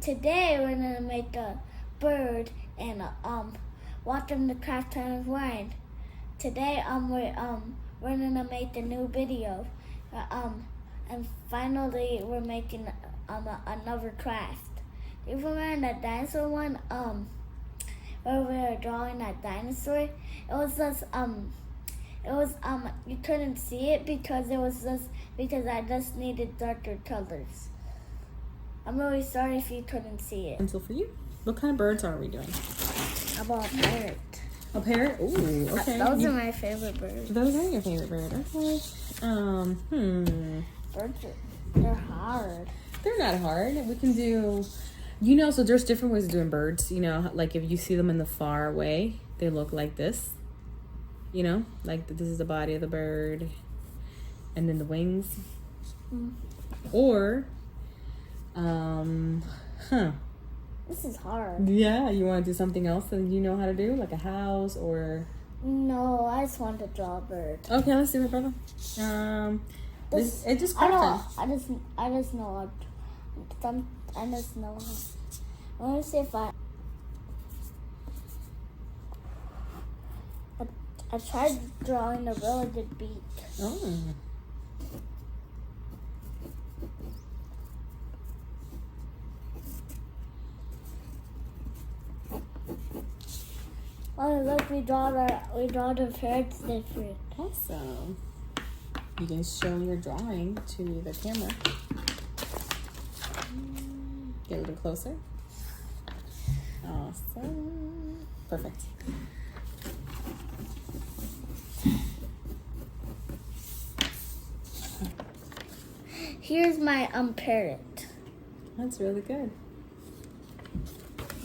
today we're gonna make a bird and watch him the craft time is wine. Today we're gonna make a new video. And finally we're making another craft. You remember that dinosaur one? Where we were drawing that dinosaur? It was just you couldn't see it because I just needed darker colors. I'm really sorry if you couldn't see it. Pencil for you. What kind of birds are we doing? How about a parrot? A parrot? Ooh, okay. Those are my favorite birds. Those are your favorite bird. Okay. Birds they're hard. They're not hard. We can do, so there's different ways of doing birds. Like if you see them in the far away, they look like this. Like this is the body of the bird, and then the wings. Or, This is hard. Yeah, you want to do something else that you know how to do, like a house or? No, I just want to draw a bird. Okay, let's do it, brother. It just I just know. I just know. Let me see if I tried drawing a really good beak. Oh. Oh, look, we draw the parrots different. Awesome. You can show your drawing to the camera. Get a little closer. Awesome. Perfect. Here's my parrot. That's really good.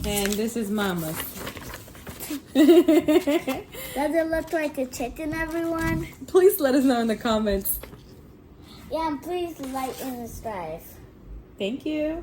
And this is Mama's. Does it look like a chicken, everyone? Please let us know in the comments. Yeah, and please like and subscribe. Thank you.